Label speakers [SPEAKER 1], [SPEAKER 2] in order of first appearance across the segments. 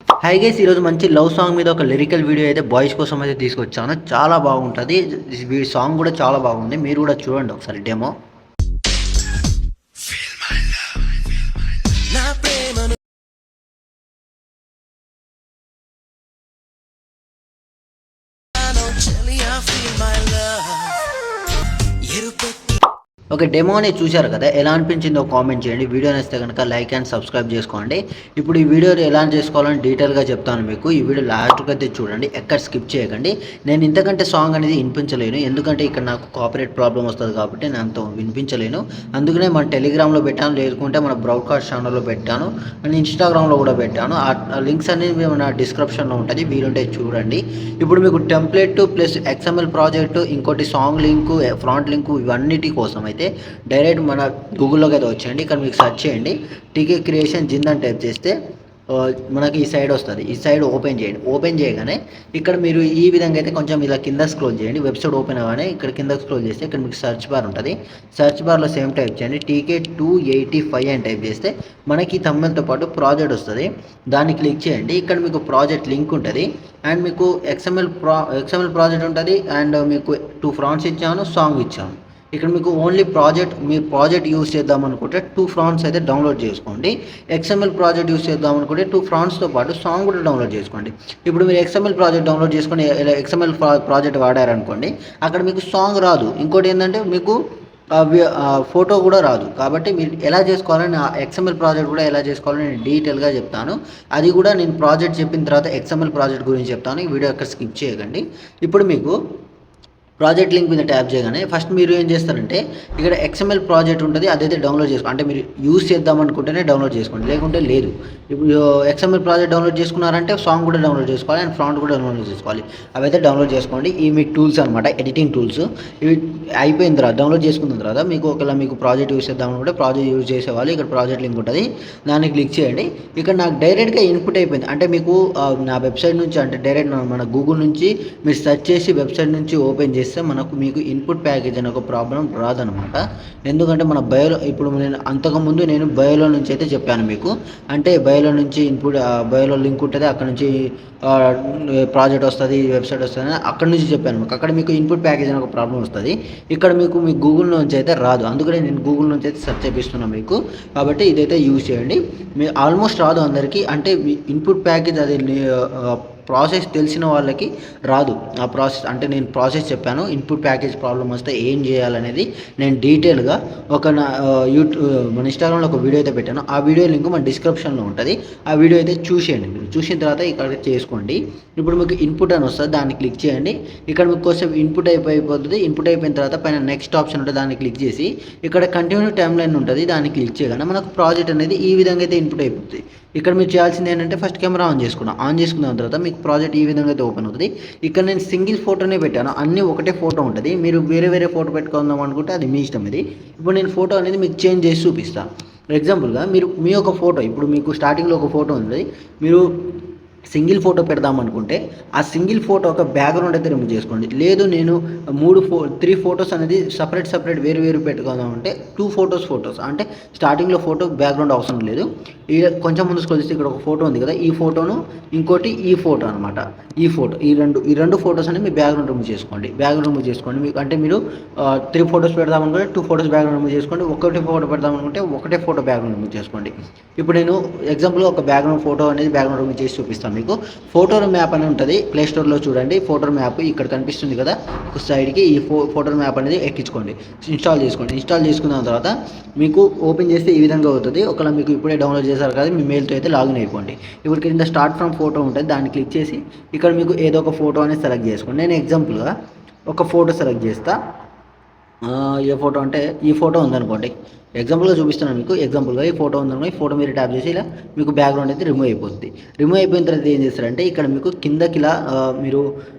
[SPEAKER 1] Hi guys, ఈరోజు మంచి love song మీద ఒక లిరికల్ వీడియో అయితే బాయ్స్ కోసం అయితే తీసుకొచ్చాను. చాలా బాగుంటుంది. ఈ సాంగ్ కూడా చాలా బాగుంది. మీరు కూడా చూడండి ఒకసారి డెమో.
[SPEAKER 2] నా ప్రేమను చెలియా ఫీల్ మై లవ్ ఎరుపెక్కి
[SPEAKER 1] ఓకే, డెమో అనేది చూశారు కదా, ఎలా అనిపించిందో కామెంట్ చేయండి. వీడియో నచ్చితే కనుక లైక్ అండ్ సబ్స్క్రైబ్ చేసుకోండి. ఇప్పుడు ఈ వీడియో ఎలా చేసుకోవాలని డీటెయిల్గా చెప్తాను మీకు. ఈ వీడియో లాస్ట్కి అయితే చూడండి, ఎక్కడ స్కిప్ చేయకండి. నేను ఇంతకంటే సాంగ్ అనేది వినిపించలేను, ఎందుకంటే ఇక్కడ నాకు కాపీరైట్ ప్రాబ్లం వస్తుంది కాబట్టి నేను అంత వినిపించలేను. అందుకనే మన టెలిగ్రామ్లో పెట్టాను, లేకుంటే మన బ్రాడ్కాస్ట్ ఛానల్లో పెట్టాను, అండ్ ఇన్స్టాగ్రామ్లో కూడా పెట్టాను. ఆ లింక్స్ అనేవి మన డిస్క్రిప్షన్లో ఉంటుంది, వీలుంటే చూడండి. ఇప్పుడు మీకు టెంప్లెట్ ప్లస్ ఎక్స్ఎంఎల్ ప్రాజెక్టు, ఇంకోటి సాంగ్ లింకు, ఫ్రంట్ లింకు, ఇవన్నిటి కోసం అయితే డైరెక్ట్ మన గూగుల్లోకి అయితే వచ్చేయండి. ఇక్కడ మీకు సెర్చ్ చేయండి, టీకే క్రియేషన్ జింద్ అని టైప్ చేస్తే మనకి ఈ సైడ్ వస్తుంది. ఈ సైడ్ ఓపెన్ చేయండి. ఓపెన్ చేయగానే ఇక్కడ మీరు ఈ విధంగా అయితే కొంచెం ఇలా కింద స్క్రోల్ చేయండి. వెబ్సైట్ ఓపెన్ అవ్వగానే ఇక్కడ కింద స్క్రోల్ చేస్తే ఇక్కడ మీకు సెర్చ్ బార్ ఉంటుంది. సెర్చ్ బార్లో సేమ్ టైప్ చేయండి, టీకే 285 అని టైప్ చేస్తే మనకి తమ్మెల్తో పాటు ప్రాజెక్ట్ వస్తుంది. దాన్ని క్లిక్ చేయండి. ఇక్కడ మీకు ప్రాజెక్ట్ లింక్ ఉంటుంది, అండ్ మీకు ఎక్స్ఎంఎల్ ప్రాజెక్ట్ ఉంటుంది, అండ్ మీకు 2 ఫ్రాంట్స్ ఇచ్చాను, సాంగ్ ఇచ్చాను. ఇక్కడ మీకు ఓన్లీ మీరు ప్రాజెక్ట్ యూస్ చేద్దాం అనుకుంటే 2 ఫ్రాంట్స్ అయితే డౌన్లోడ్ చేసుకోండి. ఎక్స్ఎంఎల్ ప్రాజెక్ట్ యూస్ చేద్దాం అనుకుంటే 2 ఫ్రాంట్స్తో పాటు సాంగ్ కూడా డౌన్లోడ్ చేసుకోండి. ఇప్పుడు మీరు ఎక్స్ఎంఎల్ ప్రాజెక్ట్ డౌన్లోడ్ చేసుకొని ఎక్స్ఎంఎల్ ప్రాజెక్ట్ వాడారనుకోండి, అక్కడ మీకు సాంగ్ రాదు. ఇంకోటి ఏంటంటే మీకు ఫోటో కూడా రాదు. కాబట్టి మీరు ఎలా చేసుకోవాలని, ఎక్స్ఎంఎల్ ప్రాజెక్ట్ కూడా ఎలా చేసుకోవాలని నేను డీటెయిల్గా చెప్తాను. అది కూడా నేను ప్రాజెక్ట్ చెప్పిన తర్వాత ఎక్స్ఎంఎల్ ప్రాజెక్ట్ గురించి చెప్తాను. ఈ వీడియో అక్కడ స్కిప్ చేయకండి. ఇప్పుడు మీకు ప్రాజెక్ట్ లింక్ మీద ట్యాప్ చేయగానే ఫస్ట్ మీరు ఏం చేస్తారంటే ఇక్కడ ఎక్స్ఎంఎల్ ప్రాజెక్ట్ ఉంటుంది, అదైతే డౌన్లోడ్ చేసుకోండి. అంటే మీరు యూస్ చేద్దాం అనుకుంటేనే డౌన్లోడ్ చేసుకోండి, లేకుంటే లేదు. ఇప్పుడు ఎక్స్ఎంఎల్ ప్రాజెక్ట్ డౌన్లోడ్ చేసుకున్నారంటే సాంగ్ కూడా డౌన్లోడ్ చేసుకోవాలి, అండ్ ఫ్రాంట్ కూడా డౌన్లోడ్ చేసుకోవాలి. అవైతే డౌన్లోడ్ చేసుకోండి. ఇవి మీ టూల్స్ అనమాట, ఎడిటింగ్ టూల్స్. ఇవి అయిపోయిన తర్వాత డౌన్లోడ్ చేసుకున్న తర్వాత మీకు ఒకవేళ మీకు ప్రాజెక్ట్ యూస్ చేద్దాం అనుకుంటే ప్రాజెక్ట్ యూజ్ చేసేవాళ్ళు ఇక్కడ ప్రాజెక్ట్ లింక్ ఉంటుంది, దాన్ని క్లిక్ చేయండి. ఇక్కడ నాకు డైరెక్ట్గా ఇన్పుట్ అయిపోయింది. అంటే మీకు నా వెబ్సైట్ నుంచి, అంటే డైరెక్ట్ మన గూగుల్ నుంచి మీరు సెర్చ్ చేసి వెబ్సైట్ నుంచి ఓపెన్ చేస్తే మీకు ఇన్పుట్ ప్యాకేజ్ అనే ఒక ప్రాబ్లం రాదనమాట. ఎందుకంటే మన బయోలో, ఇప్పుడు నేను అంతకుముందు నేను బయోలో నుంచి అయితే చెప్పాను మీకు. అంటే బయోలో నుంచి బయోలో లింక్ ఉంటుంది, అక్కడ నుంచి ప్రాజెక్ట్ వస్తుంది, వెబ్సైట్ వస్తుంది, అక్కడ నుంచి చెప్పాను మీకు. అక్కడ మీకు ఇన్పుట్ ప్యాకేజ్ అనే ఒక ప్రాబ్లం వస్తుంది. ఇక్కడ మీ గూగుల్ నుంచి అయితే రాదు. అందుకనే నేను గూగుల్ నుంచి అయితే సెర్చ్ చేపిస్తున్నాను మీకు. కాబట్టి ఇదైతే యూజ్ చేయండి. మీరు ఆల్మోస్ట్ రాదు అందరికీ, అంటే ఇన్పుట్ ప్యాకేజ్ అది ప్రాసెస్ తెలిసిన వాళ్ళకి రాదు. ఆ ప్రాసెస్ అంటే నేను ప్రాసెస్ చెప్పాను. ఇన్పుట్ ప్యాకేజ్ ప్రాబ్లం వస్తే ఏం చేయాలనేది నేను డీటెయిల్గా మన ఇన్స్టాగ్రామ్లో ఒక వీడియో అయితే పెట్టాను. ఆ వీడియో లింక్ మన డిస్క్రిప్షన్లో ఉంటుంది. ఆ వీడియో అయితే చూసేయండి. మీరు చూసిన తర్వాత ఇక్కడ చేసుకోండి. ఇప్పుడు మీకు ఇన్పుట్ అని వస్తుంది, దాన్ని క్లిక్ చేయండి. ఇక్కడ మీకు కోసం ఇన్పుట్ అయిపోతుంది. ఇన్పుట్ అయిపోయిన తర్వాత పైన నెక్స్ట్ ఆప్షన్ ఉంటుంది, దాన్ని క్లిక్ చేసి ఇక్కడ కంటిన్యూ టైమ్ లైన్ ఉంటుంది, దాన్ని క్లిక్ చేయగానే మనకు ప్రాజెక్ట్ అనేది ఈ విధంగా అయితే ఇన్పుట్ అయిపోతుంది. ఇక్కడ మీరు చేయాల్సింది ఏంటంటే ఫస్ట్ కెమెరా ఆన్ చేసుకున్న తర్వాత మీకు ప్రాజెక్ట్ ఈ విధంగా అయితే ఓపెన్ అవుతుంది. ఇక్కడ నేను సింగిల్ ఫోటోనే పెట్టాను, అన్నీ ఒకటే ఫోటో ఉంటుంది. మీరు వేరే ఫోటో పెట్టుకుందాం అనుకుంటే అది మీ ఇష్టం. ఇది ఇప్పుడు నేను ఫోటో అనేది మీకు చేంజ్ చేసి చూపిస్తాను. ఎగ్జాంపుల్గా మీ ఒక ఫోటో, ఇప్పుడు మీకు స్టార్టింగ్లో ఒక ఫోటో ఉంది, మీరు సింగిల్ ఫోటో పెడదాం అనుకుంటే ఆ సింగిల్ ఫోటో ఒక బ్యాక్గ్రౌండ్ అయితే రిమూవ్ చేసుకోండి. లేదు నేను 3 ఫొటోస్ అనేది సపరేట్ వేరు పెట్టుకుందాం అంటే 2 ఫొటోస్ అంటే స్టార్టింగ్లో ఫోటో బ్యాక్గ్రౌండ్ అవసరం లేదు. కొంచెం ముందు స్క్రోల్ చేస్తే ఇక్కడ ఒక ఫోటో ఉంది కదా, ఈ ఫోటోను ఇంకోటి ఈ ఫోటో అనమాట. ఈ రెండు ఫొటోస్ అనేది మీ బ్యాక్గ్రౌండ్ రిమూవ్ చేసుకోండి. మీకు అంటే మీరు 3 ఫొటోస్ పెడదాం అనుకుంటే 2 ఫొటోస్ బ్యాక్గ్రౌండ్ రిమూవ్ చేసుకోండి. ఒకటే ఫోటో పెడదాం అనుకుంటే ఒకటే ఫోటో బ్యాక్గ్రౌండ్ రిమూవ్ చేసుకోండి. ఇప్పుడు నేను ఎగ్జాంపుల్గా ఒక ఫోటో అనేది బ్యాక్గ్రౌండ్ రిమూవ్ చేసి చూపిస్తాను మీకు. ఫోటో మ్యాప్ అని ఉంటుంది, ప్లే స్టోర్లో చూడండి. ఫోటో మ్యాప్ ఇక్కడ కనిపిస్తుంది కదా సైడ్కి, ఈ ఫోటో మ్యాప్ అనేది ఎక్కించుకోండి, ఇన్స్టాల్ చేసుకున్న తర్వాత మీకు ఓపెన్ చేస్తే ఈ విధంగా అవుతుంది. ఒకవేళ మీకు ఇప్పుడే డౌన్లోడ్ చేశారు కదా, మీ మెయిల్తో అయితే లాగిన్ అయిపోండి. ఇప్పుడు కింద స్టార్ట్ ఫ్రమ్ ఫోటో ఉంటుంది, దాన్ని క్లిక్ చేసి ఇక్కడ మీకు ఏదో ఒక ఫోటో అనేది సెలెక్ట్ చేసుకోండి. నేను ఎగ్జాంపుల్గా ఒక ఫోటో సెలెక్ట్ చేస్తా. ఏ ఫోటో అంటే ఈ ఫోటో ఉందనుకోండి, ఎగ్జాంపుల్గా చూపిస్తున్నాను మీకు. ఎగ్జాంపుల్గా ఈ ఫోటో ఉందనుకో, ఈ ఫోటో మీరు ట్యాప్ చేసి ఇలా మీకు బ్యాక్గ్రౌండ్ అయితే రిమూవ్ అయిపోతుంది. రిమూవ్ అయిపోయిన తర్వాత ఏం చేస్తారంటే ఇక్కడ మీకు కిందకి ఇలా మీరు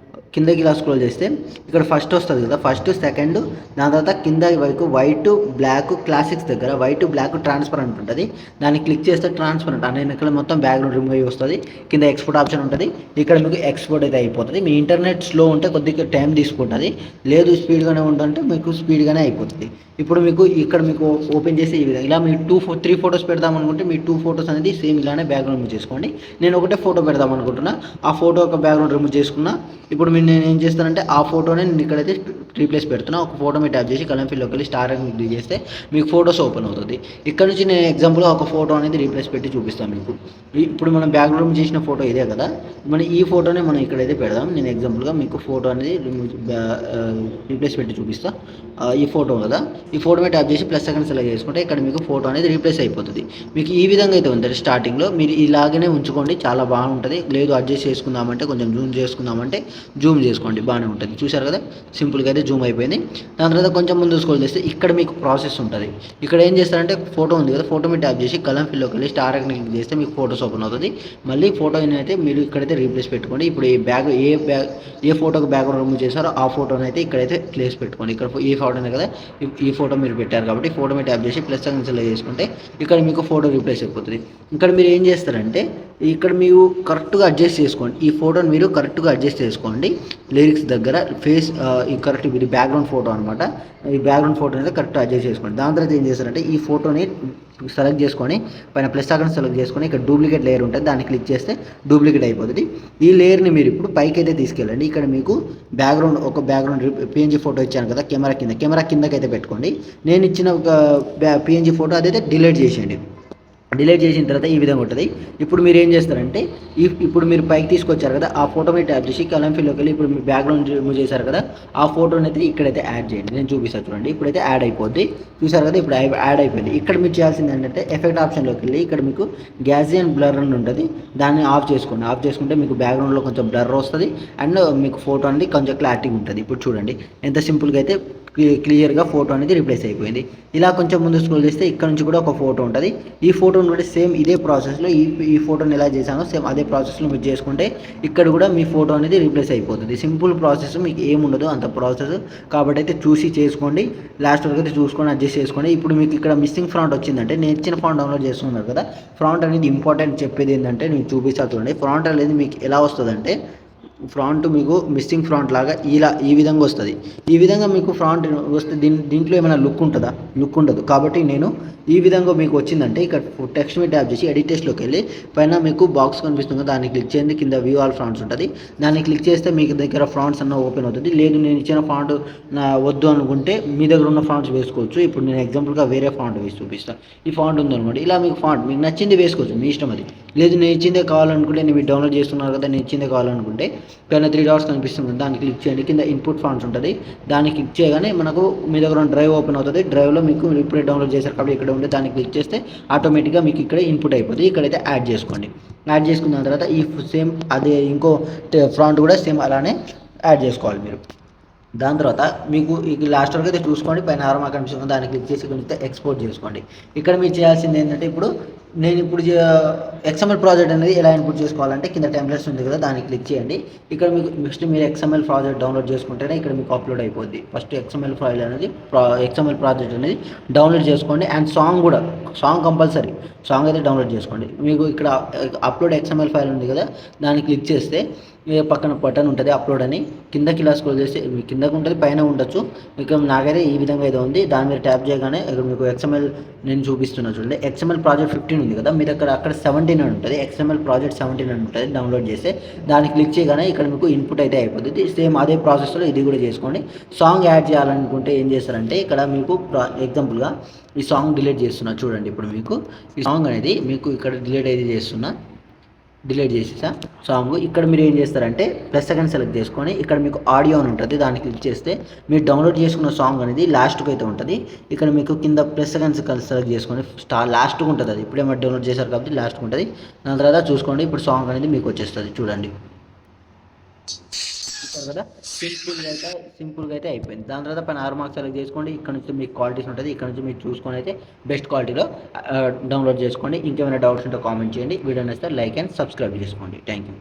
[SPEAKER 1] కిందకి ఇలా స్క్రోల్ చేస్తే ఇక్కడ ఫస్ట్ వస్తుంది కదా, ఫస్ట్ సెకండ్, దాని తర్వాత కింద వైపు వైట్ బ్లాక్ క్లాసిక్స్ దగ్గర వైట్ బ్లాక్ ట్రాన్స్పరెంట్ ఉంటుంది. దాన్ని క్లిక్ చేస్తే ట్రాన్స్పరెంట్ అనే ఇక్కడ మొత్తం బ్యాక్గ్రౌండ్ రిమూవ్ అయ్యి వస్తుంది. కింద ఎక్స్పోర్ట్ ఆప్షన్ ఉంటుంది. ఇక్కడ మీకు ఎక్స్పోర్ట్ అయితే అయిపోతుంది. మీ ఇంటర్నెట్ స్లో ఉంటే కొద్దిగా టైం తీసుకుంటుంది, లేదు స్పీడ్గానే ఉంటుంటే మీకు స్పీడ్గానే అయిపోతుంది. ఇప్పుడు మీకు ఇక్కడ మీకు ఓపెన్ చేసి ఈ విధంగా ఇలా మీరు 3 ఫొటోస్ పెడదాం అనుకుంటే మీ 2 ఫొటోస్ అనేది సేమ్ ఇలానే బ్యాక్గ్రౌండ్ రిమూవ్ చేసుకోండి. నేను ఒకటే ఫోటో పెడదాం అనుకుంటున్నా, ఆ ఫోటో ఒక బ్యాక్గ్రౌండ్ రిమూవ్ చేసుకున్నా. ఇప్పుడు నేను ఏం చేస్తానంటే ఆ ఫోటోనే నేను ఇక్కడైతే రీప్లేస్ పెడుతున్నా. ఒక ఫోటో మీరు ట్యాప్ చేసి కలర్ ఫిల్లోకి వెళ్ళి స్టార్ అని క్లిక్ చేస్తే మీకు ఫోటోస్ ఓపెన్ అవుతుంది. ఇక్కడ నుంచి నేను ఎగ్జాంపుల్గా ఒక ఫోటో అనేది రీప్లేస్ పెట్టి చూపిస్తాను మీకు. ఇప్పుడు మనం బ్యాక్గ్రౌండ్ రిమూవ్ చేసిన ఫోటో ఇదే కదా, మనం ఈ ఫోటోనే మనం ఇక్కడైతే పెడదాం. నేను ఎగ్జాంపుల్గా మీకు ఫోటో అనేది రీప్లేస్ పెట్టి చూపిస్తాను. ఈ ఫోటో కదా, ఈ ఫోటో మీద ట్యాప్ చేసి ప్లస్ సెకండ్ సెలెక్ట్ చేసుకుంటే ఇక్కడ మీకు ఫోటో అనేది రీప్లేస్ అయిపోతుంది. మీకు ఈ విధంగా అయితే ఉంటుంది. స్టార్టింగ్లో మీరు ఇలాగనే ఉంచుకోండి, చాలా బాగుంటుంది. లేదు అడ్జస్ట్ చేసుకుందామంటే కొంచెం జూమ్ చేసుకుందామంటే జూమ్ చేసుకోండి, బాగానే ఉంటుంది. చూసారు కదా, సింపుల్గా అయితే జూమ్ అయిపోయింది. దాని తర్వాత కొంచెం ముందు స్క్రోల్ చేస్తే ఇక్కడ మీకు ప్రాసెస్ ఉంటుంది. ఇక్కడ ఏం చేస్తారంటే ఫోటో ఉంది కదా, ఫోటో మీద ట్యాప్ చేసి కలర్ ఫిల్లోకి వెళ్ళి స్టార్ ఐకాన్ క్లిక్ చేస్తే మీకు ఫోటోస్ ఓపెన్ అవుతుంది. మళ్ళీ ఫోటో అయితే మీరు ఇక్కడైతే రీప్లేస్ పెట్టుకోండి. ఇప్పుడు ఏ ఫోటోకి బ్యాక్గ్రౌండ్ రిమూవ్ చేశారో ఆ ఫోటోని అయితే ఇక్కడైతే ప్లేస్ పెట్టుకోండి. ఇక్కడ ఈ ఫోటోనే కదా, ఈ ఫోటో మీరు పెట్టారు కాబట్టి ఫోటో మీద ట్యాప్ చేసి ప్లస్ సెకండ్ సెలెక్ట్ చేసుకుంటే ఇక్కడ మీకు ఫోటో రీప్లేస్ అయిపోతుంది. ఇక్కడ మీరు ఏం చేస్తారంటే ఇక్కడ మీరు కరెక్ట్గా అడ్జస్ట్ చేసుకోండి. ఈ ఫోటోని మీరు కరెక్ట్గా అడ్జస్ట్ చేసుకోండి. లిరిక్స్ దగ్గర ఫేస్ ఈ కరెక్ట్ ఇది బ్యాక్గ్రౌండ్ ఫోటో అనమాట. ఈ బ్యాక్గ్రౌండ్ ఫోటో అనేది కరెక్ట్ అడ్జస్ట్ చేసుకోండి. దాని తర్వాత ఏం చేస్తారంటే ఈ ఫోటోని సెలెక్ట్ చేసుకొని పైన ప్లస్ ఐకాన్ సెలెక్ట్ చేసుకొని ఇక్కడ డూప్లికేట్ లేయర్ ఉంటుంది, దాన్ని క్లిక్ చేస్తే డూప్లికేట్ అయిపోతుంది. ఈ లేయర్ని మీరు ఇప్పుడు పైకి అయితే తీసుకెళ్ళండి. ఇక్కడ మీకు ఒక బ్యాక్గ్రౌండ్ పిఎన్జీ ఫోటో ఇచ్చాను కదా, కెమెరా కిందకైతే పెట్టుకోండి. నేను ఇచ్చిన ఒక పిఎన్జీ ఫోటో అదైతే డిలీట్ చేసేయండి. డిలీట్ చేసిన తర్వాత ఈ విధంగా ఉంటుంది. ఇప్పుడు మీరు ఏం చేస్తారంటే ఇప్పుడు మీరు పైకి తీసుకొచ్చారు కదా, ఆ ఫోటో మీద ట్యాప్ చేసి కలర్ ఫిల్లోకి వెళ్ళి ఇప్పుడు మీరు బ్యాక్గ్రౌండ్ రిమూవ్ చేశారు కదా, ఆ ఫోటోని అయితే ఇక్కడైతే యాడ్ చేయండి. నేను చూపిస్తాను చూడండి. ఇప్పుడైతే యాడ్ అయిపోద్ది. చూసారు కదా, ఇప్పుడు యాడ్ అయిపోయింది. ఇక్కడ మీరు చేయాల్సింది ఏంటంటే ఎఫెక్ట్ ఆప్షన్లోకి వెళ్ళి ఇక్కడ మీకు గ్యాజియన్ బ్లర్ అని ఉంటుంది, దాన్ని ఆఫ్ చేసుకోండి. ఆఫ్ చేసుకుంటే మీకు బ్యాక్గ్రౌండ్లో కొంచెం బ్లర్ వస్తుంది అండ్ మీకు ఫోటో అనేది కొంచెం క్లారిటీ ఉంటుంది. ఇప్పుడు చూడండి ఎంత సింపుల్గా అయితే క్లియర్గా ఫోటో అనేది రీప్లేస్ అయిపోయింది. ఇలా కొంచెం ముందు స్క్రోల్ చేస్తే ఇక్కడ నుంచి కూడా ఒక ఫోటో ఉంటుంది. ఈ ఫోటోని కూడా సేమ్ ఇదే ప్రాసెస్లో ఈ ఫోటోని ఎలా చేశానో సేమ్ అదే ప్రాసెస్లో మీరు చేసుకుంటే ఇక్కడ కూడా మీ ఫోటో అనేది రీప్లేస్ అయిపోతుంది. సింపుల్ ప్రాసెస్, మీకు ఏముండదు అంత ప్రాసెస్. కాబట్టి అయితే చూసి చేసుకోండి, లాస్ట్ వరకు అయితే చూసుకొని అడ్జస్ట్ చేసుకోండి. ఇప్పుడు మీకు ఇక్కడ మిస్సింగ్ ఫాంట్ వచ్చిందంటే నేను ఇచ్చిన ఫాంట్ డౌన్లోడ్ చేస్తున్నారు కదా, ఫాంట్ అనేది ఇంపార్టెంట్. చెప్పేది ఏంటంటే నేను చూపిస్తా చూడండి. ఫాంట్ అనేది మీకు ఎలా వస్తుందంటే ఫ్రాంట్ మీకు మిస్సింగ్ ఫ్రాంట్ లాగా ఈ విధంగా వస్తుంది. ఈ విధంగా మీకు ఫ్రాంట్ వస్తే దీంట్లో ఏమైనా లుక్ ఉంటుందా? లుక్ ఉండదు. కాబట్టి నేను ఈ విధంగా మీకు వచ్చిందంటే ఇక్కడ టెక్స్ట్ మీద ట్యాప్ చేసి ఎడిట్ టెక్స్ట్లోకి వెళ్ళి పైన మీకు బాక్స్ కనిపిస్తుంది, దాన్ని క్లిక్ చేయండి. కింద వ్యూ ఆల్ ఫ్రాంట్స్ ఉంటుంది, దాన్ని క్లిక్ చేస్తే మీకు దగ్గర ఫ్రాంట్స్ అన్న ఓపెన్ అవుతుంది. లేదు నేను ఇచ్చిన ఫాంట్ వద్దు అనుకుంటే మీ దగ్గర ఉన్న ఫాంట్స్ వేసుకోవచ్చు. ఇప్పుడు నేను ఎగ్జాంపుల్గా వేరే ఫాంట్ వేసి చూపిస్తాను. ఈ ఫాంట్ ఉందనుకోండి, ఇలా మీకు ఫాంట్ మీకు నచ్చింది వేసుకోవచ్చు, మీ ఇష్టం అది. లేదు నేను ఇచ్చిందే కావాలనుకుంటే, నేను మీరు డౌన్లోడ్ చేస్తున్నారు కదా, నేను ఇచ్చిందే కావాలనుకుంటే పైన 3 డాట్స్ కనిపిస్తుంది, దాన్ని క్లిక్ చేయండి. కింద ఇన్పుట్ ఫాంట్స్ ఉంటుంది, దాన్ని క్లిక్ చేయగానే మనకు మీ దగ్గర ఉన్న డ్రైవ్ ఓపెన్ అవుతుంది. డ్రైవ్లో మీకు ఇప్పుడే డౌన్లోడ్ చేశారు కాబట్టి ఇక్కడ ఉంటే దాన్ని క్లిక్ చేస్తే ఆటోమేటిక్గా మీకు ఇక్కడ ఇన్పుట్ అయిపోతుంది. ఇక్కడైతే యాడ్ చేసుకోండి. యాడ్ చేసుకున్న తర్వాత ఈ సేమ్ అదే ఇంకో ఫ్రాంట్ కూడా సేమ్ అలానే యాడ్ చేసుకోవాలి మీరు. దాని తర్వాత మీకు లాస్ట్ వరకు అయితే చూసుకోండి. పైన ఆర్మా కనిపిస్తుంది, దాన్ని క్లిక్ చేసి ఇక్కడ ఎక్స్పోర్ట్ చేసుకోండి. ఇక్కడ మీరు చేయాల్సింది ఏంటంటే ఇప్పుడు XML ప్రాజెక్ట్ అనేది ఎలా ఇన్పుట్ చేసుకోవాలంటే కింద టెంప్లెట్స్ ఉంది కదా, దాన్ని క్లిక్ చేయండి. ఇక్కడ మీకు నెక్స్ట్ మీరు XML ప్రాజెక్ట్ డౌన్లోడ్ చేసుకుంటేనే ఇక్కడ మీకు అప్లోడ్ అయిపోద్ది. ఫస్ట్ XML ఫైల్ అనేది XML ప్రాజెక్ట్ అనేది డౌన్లోడ్ చేసుకోండి. అండ్ సాంగ్ కంపల్సరీ సాంగ్ అయితే డౌన్లోడ్ చేసుకోండి. మీకు ఇక్కడ అప్లోడ్ XML ఫైల్ ఉంది కదా, దాన్ని క్లిక్ చేస్తే పక్కన బటన్ ఉంటుంది అప్లోడ్ అని, కిందకి ఇలా స్క్రోల్ చేస్తే కిందకు ఉంటుంది, పైన ఉండొచ్చు. ఇక నాకైతే ఈ విధంగా అయితే ఉంది. దాని మీద ట్యాప్ చేయగానే ఇక్కడ మీకు XML నేను చూపిస్తున్నా చూడండి. XML ప్రాజెక్ట్ 15 ఉంది కదా, మీ దగ్గర అక్కడ 17 అని ఉంటుంది. XML ప్రాజెక్ట్ 17 అని ఉంటుంది. డౌన్లోడ్ చేస్తే దాన్ని క్లిక్ చేయగానే ఇక్కడ మీకు ఇన్పుట్ అయితే అయిపోతుంది. సేమ్ అదే ప్రాసెస్లో ఇది కూడా చేసుకోండి. సాంగ్ యాడ్ చేయాలనుకుంటే ఏం చేస్తారంటే ఇక్కడ మీకు ఎగ్జాంపుల్గా ఈ సాంగ్ డిలీట్ చేస్తున్నా చూడండి. ఇప్పుడు మీకు ఈ సాంగ్ అనేది మీకు ఇక్కడ డిలీట్ చేసేసా సాంగ్. ఇక్కడ మీరు ఏం చేస్తారంటే ప్లస్ సెకండ్ సెలెక్ట్ చేసుకొని ఇక్కడ మీకు ఆడియో అని ఉంటుంది, దాన్ని క్లిక్ చేస్తే మీరు డౌన్లోడ్ చేసుకున్న సాంగ్ అనేది లాస్ట్కి అయితే ఉంటుంది. ఇక్కడ మీకు కింద ప్లస్ సెకండ్స్ సెలెక్ట్ చేసుకొని లాస్ట్గా ఉంటుంది. అది ఇప్పుడే మరి డౌన్లోడ్ చేశారు కాబట్టి లాస్ట్గా ఉంటుంది. దాని తర్వాత చూసుకోండి, ఇప్పుడు సాంగ్ అనేది మీకు వచ్చేస్తుంది చూడండి కదా. సింపుల్గా అయితే అయిపోయింది. దాని తర్వాత పైన మార్క్స్ సెలెక్ట్ చేసుకోండి. ఇక్కడ నుంచి మీకు క్వాలిటీస్ ఉంటుంది, ఇక్కడ నుంచి మీరు చూసుకొని అయితే బెస్ట్ క్వాలిటీలో డౌన్లోడ్ చేసుకోండి. ఇంకేమైనా డౌట్స్ ఉంటే కామెంట్ చేయండి. వీడియో నచ్చితే లైక్ అండ్ సబ్స్క్రైబ్ చేసుకోండి. Thank you.